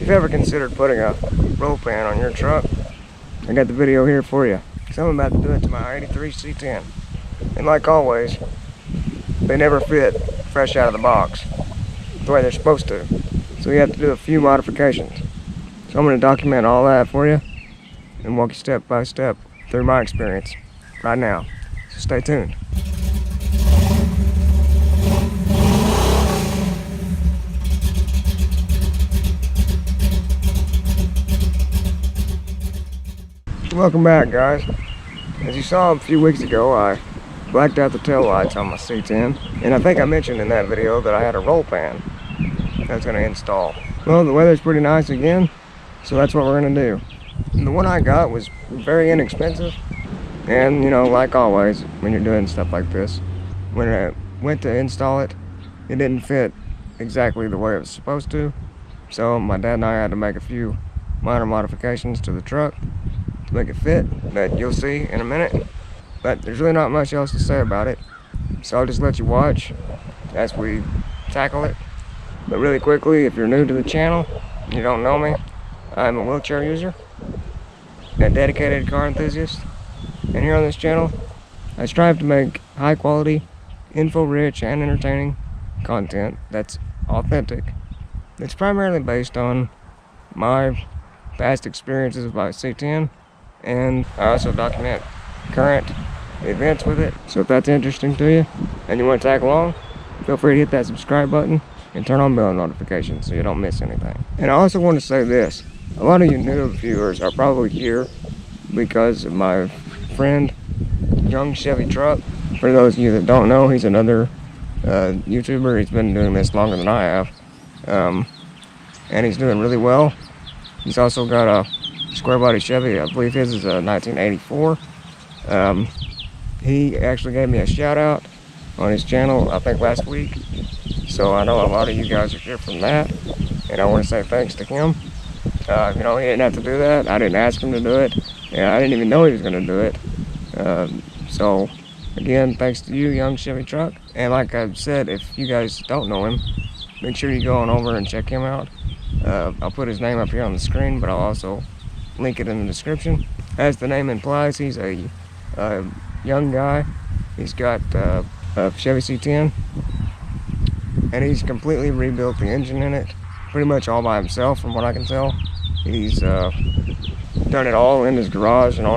If you've ever considered putting a roll pan on your truck, I got the video here for you. So I'm about to do it to my 83 C10. And like always, they never fit fresh out of the box the way they're supposed to. So we have to do a few modifications. So I'm going to document all that for you and walk you step by step through my experience right now. So stay tuned. Welcome back, guys. As you saw a few weeks ago, I blacked out the tail lights on my C10, and I think I mentioned in that video that I had a roll pan I was going to install. Well, the weather's pretty nice again, so that's what we're going to do. And the one I got was very inexpensive, and you know, like always when you're doing stuff like this, when I went to install it, it didn't fit exactly the way it was supposed to, so my dad and I had to make a few minor modifications to the truck to make it fit, that you'll see in a minute. But there's really not much else to say about it, so I'll just let you watch as we tackle it. But really quickly, if you're new to the channel, you don't know me, I'm a wheelchair user, a dedicated car enthusiast, and here on this channel I strive to make high quality, info-rich and entertaining content that's authentic. It's primarily based on my past experiences with my C10, and I also document current events with it. So if that's interesting to you and you want to tag along, feel free to hit that subscribe button and turn on bell notifications so you don't miss anything. And I also want to say this, a lot of you new viewers are probably here because of my friend Young Chevy Truck. For those of you that don't know, he's another YouTuber. He's been doing this longer than I have, and he's doing really well. He's also got a square body Chevy. I believe his is a 1984. He actually gave me a shout out on his channel, I think last week. So I know a lot of you guys are here from that, and I want to say thanks to him. You know, he didn't have to do that. I didn't ask him to do it, and I didn't even know he was going to do it. So again, thanks to you, Young Chevy Truck. And like I said, if you guys don't know him, make sure you go on over and check him out. I'll put his name up here on the screen, but I'll also link it in the description. As the name implies, he's a young guy. He's got a Chevy C10, and he's completely rebuilt the engine in it, pretty much all by himself from what I can tell. He's done it all in his garage and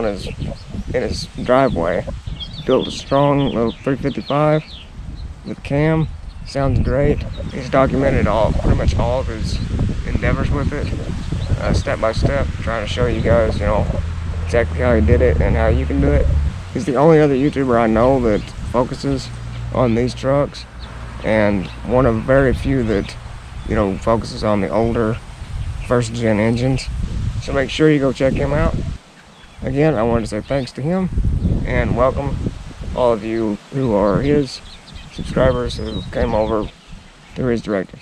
in his driveway. Built a strong little 355 with cam. Sounds great. He's documented pretty much all of his endeavors with it, step by step, trying to show you guys, you know, exactly how he did it and how you can do it. He's the only other YouTuber I know that focuses on these trucks, and one of very few that, you know, focuses on the older first gen engines. So make sure you go check him out. Again, I wanted to say thanks to him, and welcome all of you who are his subscribers who came over through his directive.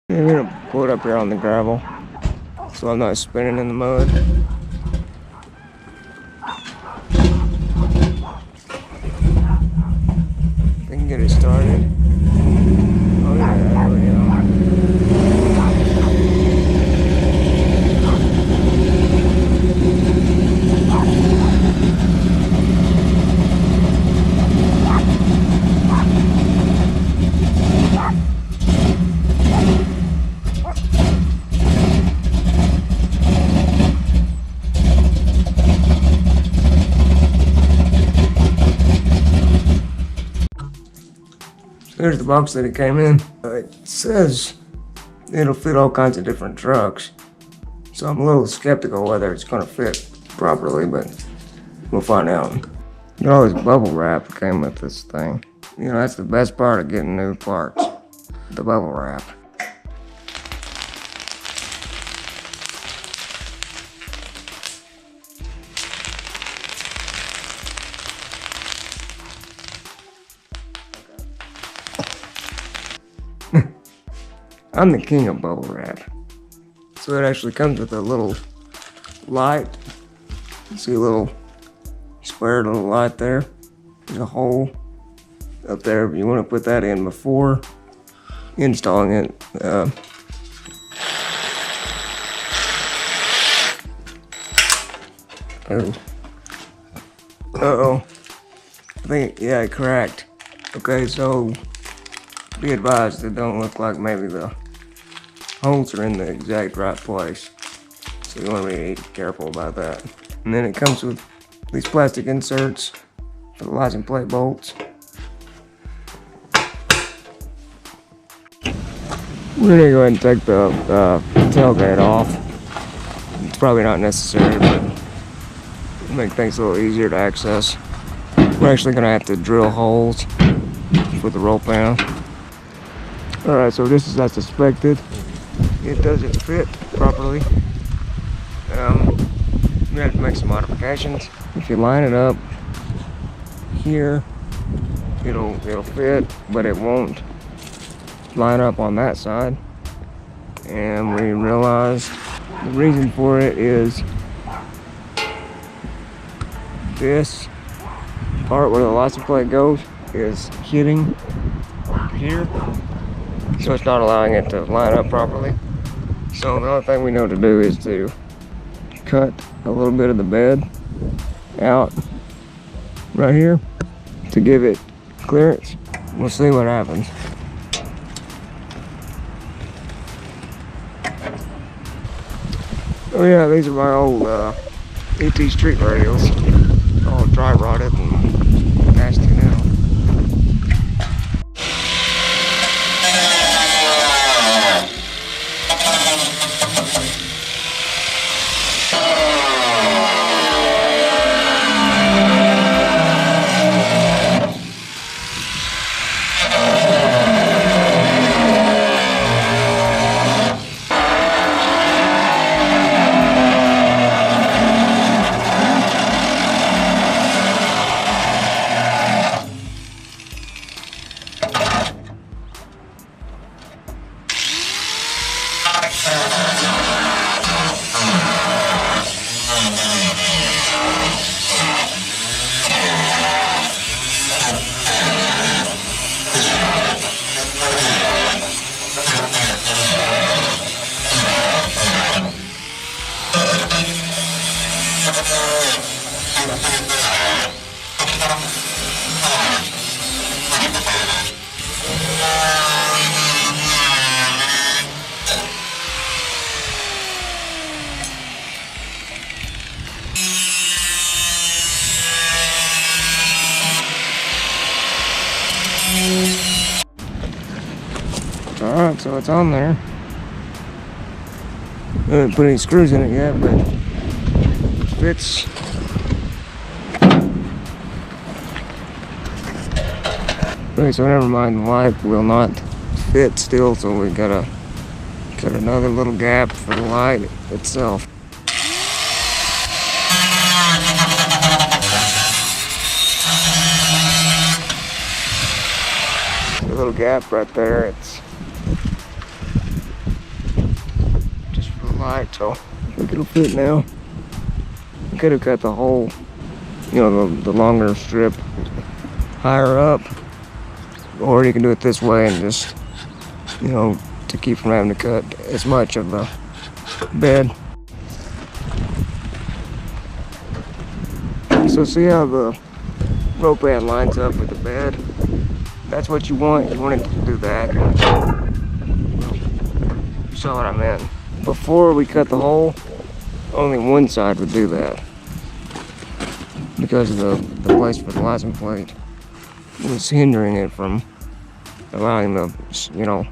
I'm gonna pull it up here on the gravel so I'm not spinning in the mud. We can get it started. Oh yeah, there we go. Here's the box that it came in. It says it'll fit all kinds of different trucks, so I'm a little skeptical whether it's going to fit properly, but we'll find out. Look at all this bubble wrap that came with this thing. You know, that's the best part of getting new parts, the bubble wrap. I'm the king of bubble wrap. So it actually comes with a little light. You see a little square little light there. There's a hole up there. You want to put that in before installing it. Oh. Uh-oh. I think, yeah, it cracked. Okay, so be advised, it don't look like maybe the holes are in the exact right place. So you want to be careful about that. And then it comes with these plastic inserts for the license plate bolts. We're gonna go ahead and take the tailgate off. It's probably not necessary, but it'll make things a little easier to access. We're actually gonna have to drill holes for the roll pan. Alright, so just as I suspected, it doesn't fit properly. We have to make some modifications. If you line it up here, it'll fit, but it won't line up on that side. And we realized the reason for it is this part where the license plate goes is hitting here, so it's not allowing it to line up properly. So the only thing we know to do is to cut a little bit of the bed out right here to give it clearance. We'll see what happens. Oh yeah, these are my old ET street radios. All dry rotted and nasty now. Alright, so it's on there. I haven't put any screws in it yet, but it fits. Okay, so never mind, the light will not fit still, so we gotta cut another little gap for the light itself. A little gap right there, it's just for the light, so I think it'll fit now. I could have cut the whole, you know, the longer strip higher up, or you can do it this way and just, you know, to keep from having to cut as much of the bed. So see how the rope band lines up with the bed? That's what you want. You want it to do that. You saw what I meant. Before we cut the hole, only one side would do that, because of the place for the license plate was hindering it from allowing the, you know,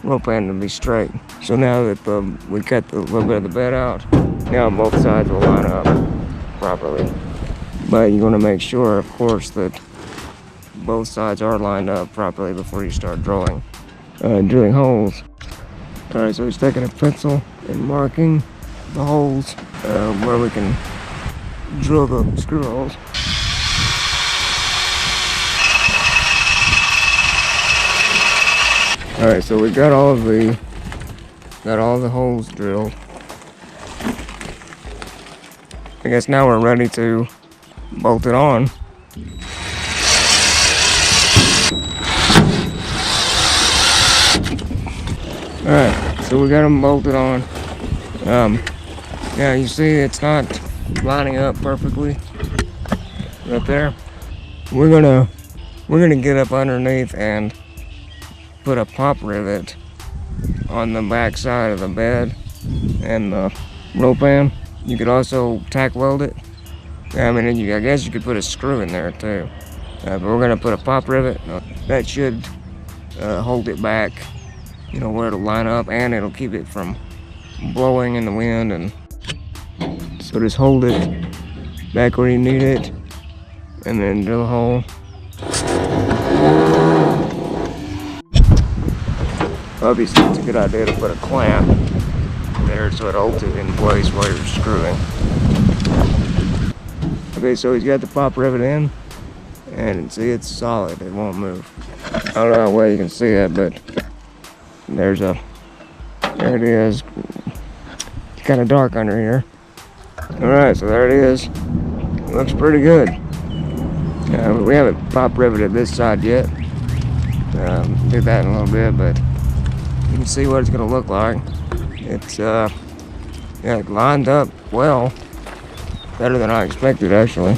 rope end to be straight. So now that we cut a little bit of the bed out, now both sides will line up properly. But you want to make sure, of course, that both sides are lined up properly before you start drilling holes. Alright, so he's taking a pencil and marking the holes where we can drill the screw holes. Alright, so we got all the holes drilled. I guess now we're ready to bolt it on. Alright, so we got them bolted on. Yeah, you see it's not lining up perfectly right there. We're gonna get up underneath and put a pop rivet on the back side of the bed and the roll pan. You could also tack weld it. I mean, I guess you could put a screw in there too. But we're gonna put a pop rivet. That should hold it back, you know, where it'll line up, and it'll keep it from blowing in the wind. And so just hold it back where you need it, and then drill a hole. Obviously, it's a good idea to put a clamp there so it holds it in place while you're screwing. Okay, so he's got the pop rivet in, and see, it's solid, it won't move. I don't know how well you can see it, but there it is. It's kind of dark under here. Alright, so there it is. Looks pretty good. We haven't pop riveted this side yet. Do that in a little bit, but you can see what it's going to look like. It's yeah, it lined up well. Better than I expected, actually.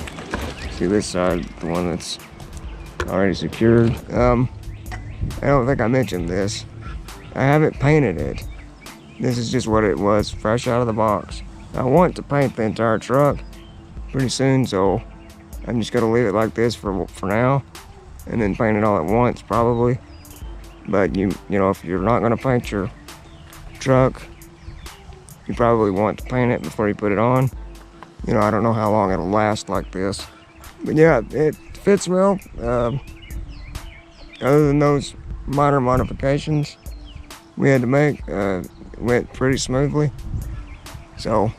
See this side, the one that's already secured. I don't think I mentioned this. I haven't painted it. This is just what it was, fresh out of the box. I want to paint the entire truck pretty soon, so I'm just gonna leave it like this for now, and then paint it all at once, probably. But you know, if you're not gonna paint your truck, you probably want to paint it before you put it on. You know, I don't know how long it'll last like this. But yeah, it fits well. Other than those minor modifications we had to make, it went pretty smoothly. So,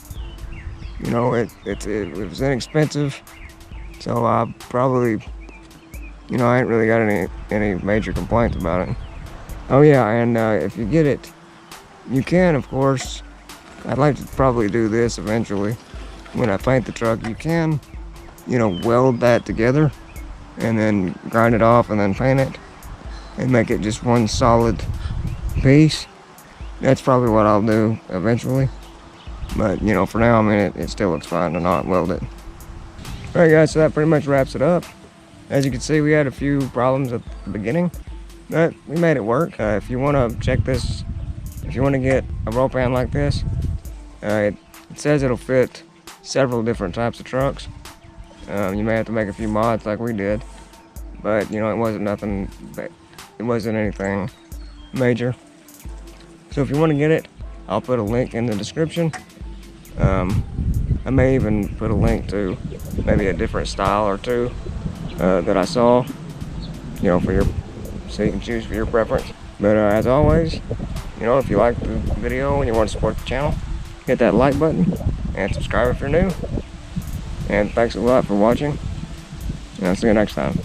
you know, it was inexpensive. So I probably, you know, I ain't really got any major complaints about it. Oh yeah, and if you get it, you can, of course, I'd like to probably do this eventually. When I paint the truck, you can, you know, weld that together and then grind it off and then paint it and make it just one solid piece. That's probably what I'll do eventually. But, you know, for now, I mean, it still looks fine to not weld it. Alright guys, so that pretty much wraps it up. As you can see, we had a few problems at the beginning, but we made it work. If you want to check this, if you want to get a roll pan like this, it says it'll fit several different types of trucks. You may have to make a few mods like we did, but you know, it wasn't anything major. So if you want to get it, I'll put a link in the description. I may even put a link to maybe a different style or two that I saw, you know, so you can choose for your preference. But as always, you know, if you like the video and you want to support the channel, hit that like button and subscribe if you're new. And thanks a lot for watching, and I'll see you next time.